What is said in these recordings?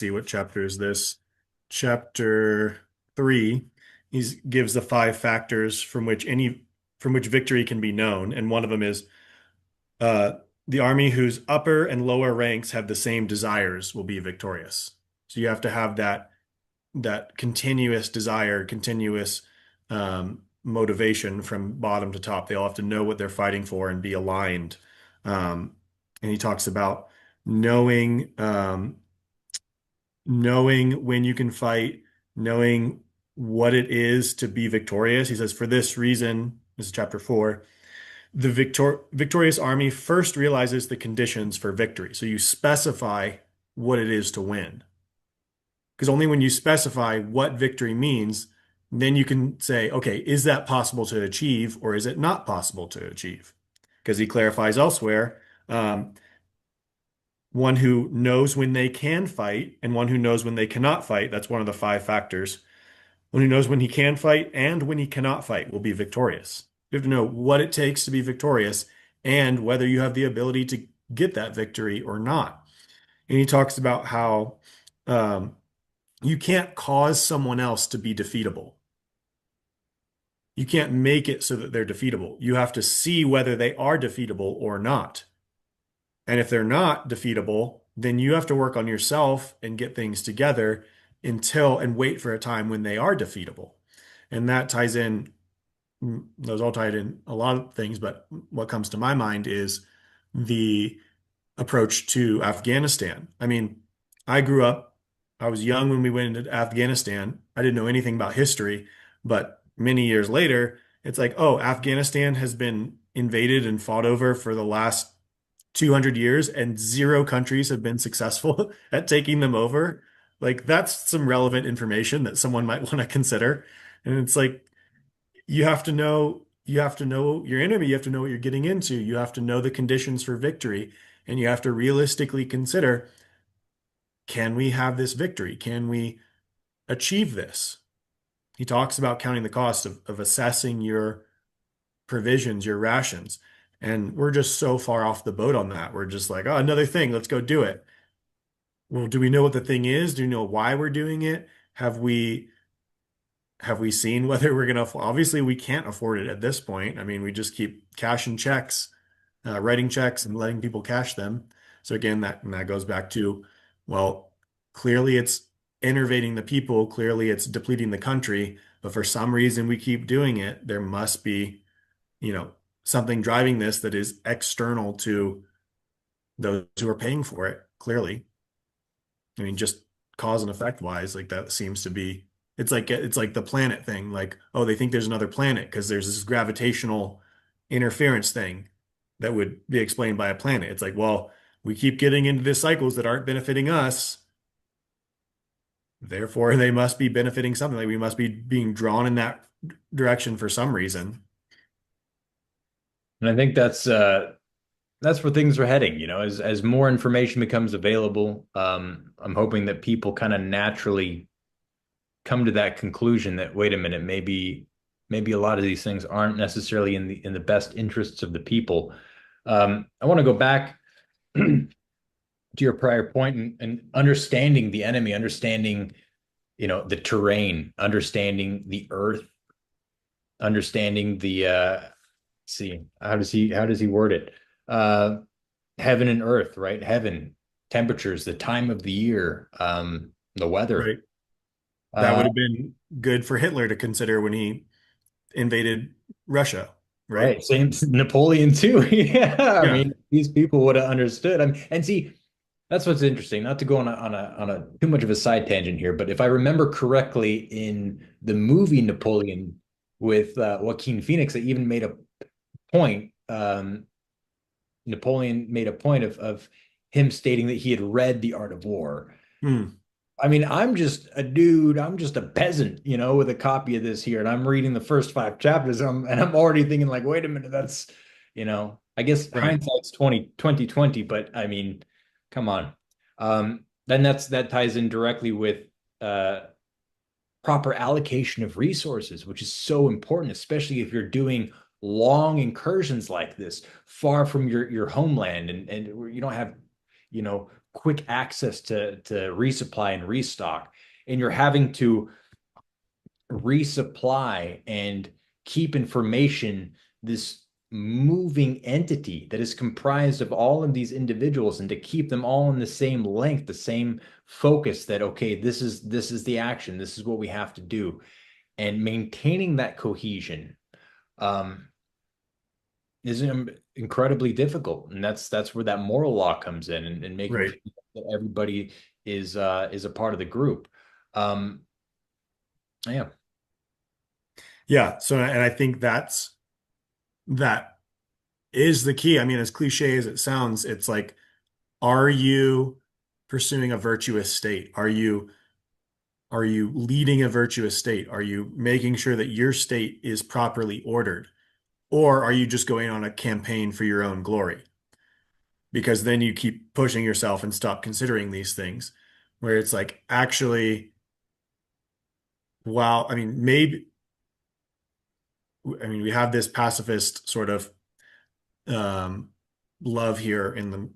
see what chapter is this? Chapter 3. He gives the five factors from which victory can be known, and one of them is uh, the army whose upper and lower ranks have the same desires will be victorious. So you have to have that continuous desire, continuous motivation from bottom to top. They all have to know what they're fighting for and be aligned. And he talks about knowing knowing when you can fight, knowing what it is to be victorious. He says, for this reason, this is chapter 4, the victorious army first realizes the conditions for victory. So you specify what it is to win. Because only when you specify what victory means, then you can say, okay, is that possible to achieve or is it not possible to achieve? Because he clarifies elsewhere, one who knows when they can fight and one who knows when they cannot fight. That's one of the five factors. One who knows when he can fight and when he cannot fight will be victorious. You have to know what it takes to be victorious and whether you have the ability to get that victory or not. And he talks about how um, you can't cause someone else to be defeatable. You can't make it so that they're defeatable. You have to see whether they are defeatable or not. And if they're not defeatable, then you have to work on yourself and get things together until and wait for a time when they are defeatable. And that ties in, those all tied in a lot of things, but what comes to my mind is the approach to Afghanistan. I mean, I grew up, I was young when we went into Afghanistan. I didn't know anything about history, but many years later, it's like, oh, Afghanistan has been invaded and fought over for the last 200 years, and zero countries have been successful at taking them over. Like, that's some relevant information that someone might want to consider. And it's like, you have to know your enemy, you have to know what you're getting into, you have to know the conditions for victory, and you have to realistically consider, can we have this victory? Can we achieve this? He talks about counting the cost of assessing your provisions, your rations. And we're just so far off the boat on that. We're just like, oh, another thing, let's go do it. Well, do we know what the thing is? Do we know why we're doing it? Have we seen whether we're gonna, obviously we can't afford it at this point. I mean, we just keep cashing checks, writing checks and letting people cash them. So again, that goes back to, well, clearly it's enervating the people, clearly it's depleting the country, but for some reason we keep doing it. There must be, you know, something driving this that is external to those who are paying for it, clearly. I mean, just cause and effect wise, like that seems to be, it's like the planet thing. Like, oh, they think there's another planet because there's this gravitational interference thing that would be explained by a planet. It's like, well, we keep getting into these cycles that aren't benefiting us. Therefore, they must be benefiting something. Like we must be being drawn in that direction for some reason. And I think that's where things are heading, as more information becomes available. I'm hoping that people kind of naturally come to that conclusion that, wait a minute, maybe a lot of these things aren't necessarily in the best interests of the people. I want to go back to your prior point and understanding the enemy, understanding, the terrain, understanding the earth, understanding the see, how does he word it? Uh Heaven and earth, right? Heaven, temperatures, the time of the year, the weather. Right. That Uh would have been good for Hitler to consider when he invaded Russia, right? right. Same Napoleon too. Yeah. I Yeah. mean, these people would have understood. I mean, and see, that's what's interesting. Not to go on a too much of a side tangent here, but if I remember correctly, in the movie Napoleon with Joaquin Phoenix, they even made a point. Napoleon made a point of him stating that he had read The Art of War. Hmm. I mean, I'm just a dude. I'm just a peasant, with a copy of this here, and I'm reading the first five chapters, and I'm already thinking like, wait a minute, I guess Right. hindsight's 2020, but I mean, come on. Then that ties in directly with uh, proper allocation of resources, which is so important, especially if you're doing long incursions like this, far from your homeland, and you don't have, quick access to resupply and restock, and you're having to resupply and keep information, this moving entity that is comprised of all of these individuals, and to keep them all in the same length, the same focus, that okay, this is the action, this is what we have to do, and maintaining that cohesion um is incredibly difficult. And that's where that moral law comes in, and making Right. sure that everybody is a part of the group. um yeah. Yeah. So, and I think that is the key. I mean, as cliche as it sounds, it's like, are you pursuing a virtuous state? Are you leading a virtuous state? Are you making sure that your state is properly ordered? Or are you just going on a campaign for your own glory? Because then you keep pushing yourself and stop considering these things, where it's like, actually, wow, I mean, we have this pacifist sort of um, love here in the,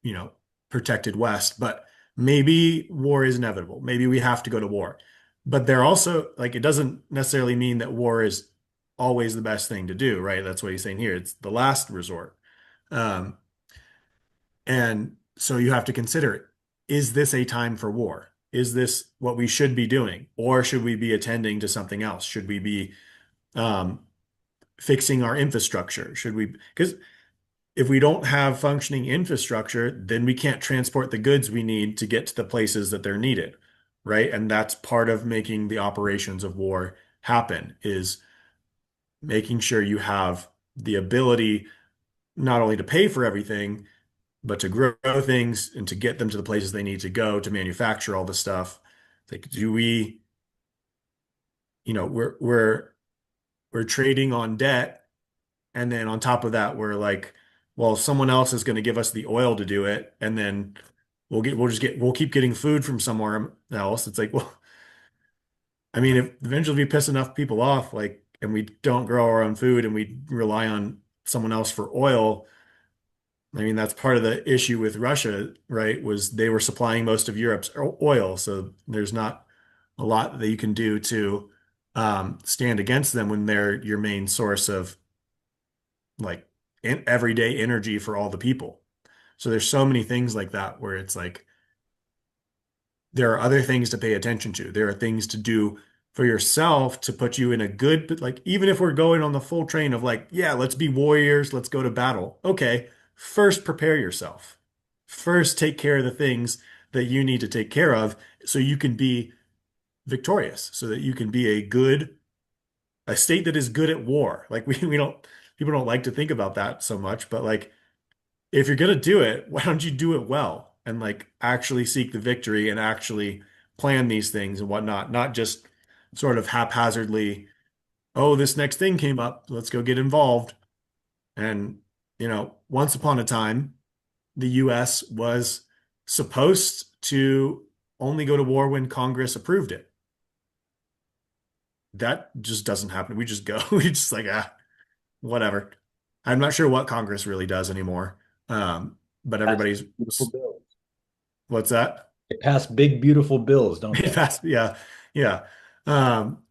you know, protected West, but maybe war is inevitable. Maybe we have to go to war. But they're also like, it doesn't necessarily mean that war is always the best thing to do, right? That's what he's saying here. It's the last resort. Um, and so you have to consider, is this a time for war? Is this what we should be doing? Or should we be attending to something else? Should we be um, fixing our infrastructure? Should we, because if we don't have functioning infrastructure, then we can't transport the goods we need to get to the places that they're needed, right? And that's part of making the operations of war happen, is making sure you have the ability not only to pay for everything, but to grow things and to get them to the places they need to go to manufacture all the stuff. Like, do we, we're trading on debt, and then on top of that, we're like, well, someone else is going to give us the oil to do it, and then we'll keep getting food from somewhere else. It's like, well, I mean, if eventually we piss enough people off, like, and we don't grow our own food and we rely on someone else for oil, I mean, that's part of the issue with Russia, right? Was they were supplying most of Europe's oil, so there's not a lot that you can do to stand against them when they're your main source of like everyday energy for all the people. So there's so many things like that where it's like there are other things to pay attention to. There are things to do for yourself to put you in a good, but like even if we're going on the full train of like, yeah, let's be warriors, let's go to battle. Okay, first prepare yourself. First take care of the things that you need to take care of so you can be victorious, so that you can be a state that is good at war. Like we don't people don't like to think about that so much, but like if you're gonna do it, why don't you do it well and like actually seek the victory and actually plan these things and whatnot, not just sort of haphazardly, oh, this next thing came up, let's go get involved. And, once upon a time, the US was supposed to only go to war when Congress approved it. That just doesn't happen. We just go, we just like, whatever. I'm not sure what Congress really does anymore. But Pass everybody's, beautiful bills. what's that? They pass big, beautiful bills, don't they? Yeah, yeah. Um,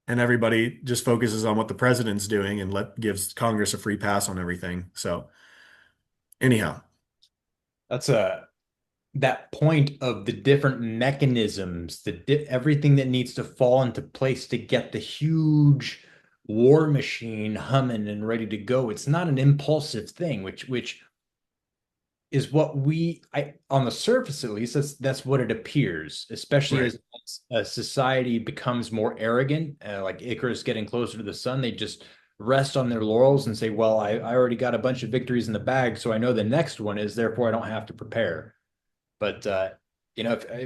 and everybody just focuses on what the president's doing and gives Congress a free pass on everything. So anyhow, That's a that point of the different mechanisms, everything that needs to fall into place to get the huge war machine humming and ready to go. It's not an impulsive thing, which is what on the surface at least, that's what it appears, especially right. as a society becomes more arrogant, like Icarus getting closer to the sun. They just rest on their laurels and say, well, I already got a bunch of victories in the bag, so I know the next one is, therefore I don't have to prepare. But I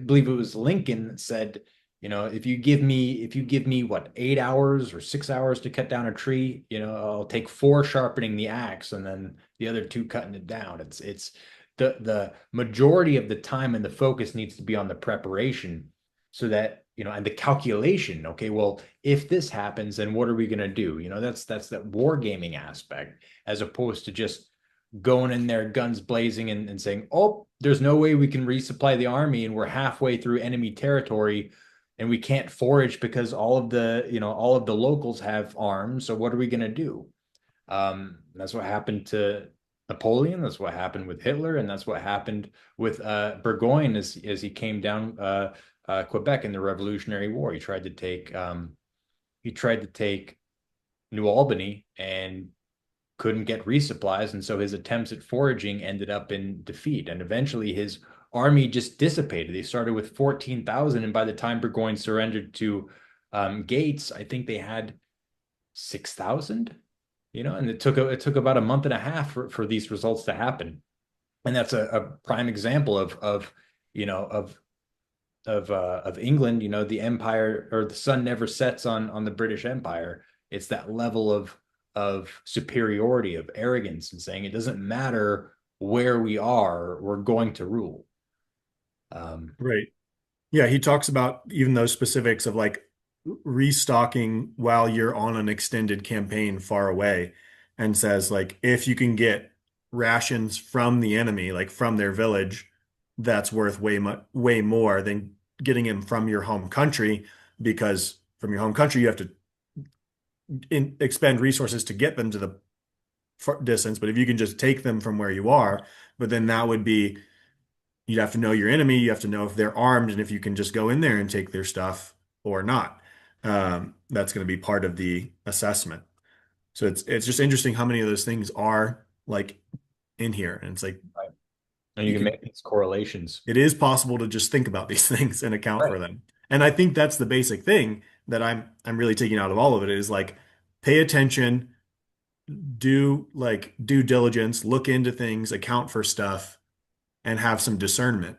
believe it was Lincoln that said, if you give me what, 8 hours or 6 hours to cut down a tree, I'll take four sharpening the axe and then the other two cutting it down. It's the majority of the time and the focus needs to be on the preparation, so that and the calculation. Okay, well, if this happens, then what are we going to do? That's that wargaming aspect, as opposed to just going in there, guns blazing, and saying, "Oh, there's no way we can resupply the army, and we're halfway through enemy territory, and we can't forage because all of the locals have arms. So what are we going to do?" That's what happened to Napoleon. That's what happened with Hitler, and that's what happened with Burgoyne as he came down Quebec in the Revolutionary War. He tried to take New Albany and couldn't get resupplies, and so his attempts at foraging ended up in defeat. And eventually, his army just dissipated. They started with 14,000, and by the time Burgoyne surrendered to Gates, I think they had 6,000. And it took about a month and a half for these results to happen. And that's a prime example of you know of England. The empire, or the sun never sets on the British Empire. It's that level of superiority, of arrogance, and saying it doesn't matter where we are, we're going to rule. Right. Yeah, he talks about even those specifics of like restocking while you're on an extended campaign far away, and says like if you can get rations from the enemy, like from their village, that's worth way more than getting them from your home country, because from your home country you have to expend resources to get them to the distance. But if you can just take them from where you are, but then that would be, you'd have to know your enemy. You have to know if they're armed and if you can just go in there and take their stuff or not. That's going to be part of the assessment. So it's just interesting how many of those things are like in here. And it's like Right. And you you can can, make these correlations. it is possible to just think about these things and account for Right. them. And I think that's the basic thing that I'm really taking out of all of it is like pay attention, do like due diligence, look into things, account for stuff, and have some discernment,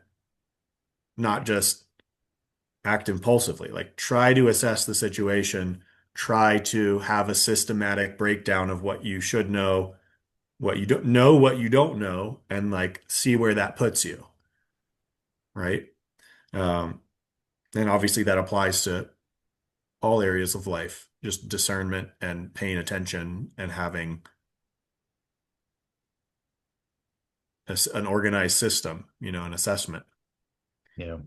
not just act impulsively. Like try to assess the situation, try to have a systematic breakdown of what you should know, what you don't know, and like see where that puts you, right? Um, and obviously that applies to all areas of life, just discernment and paying attention and having an organized system, an assessment. Yeah.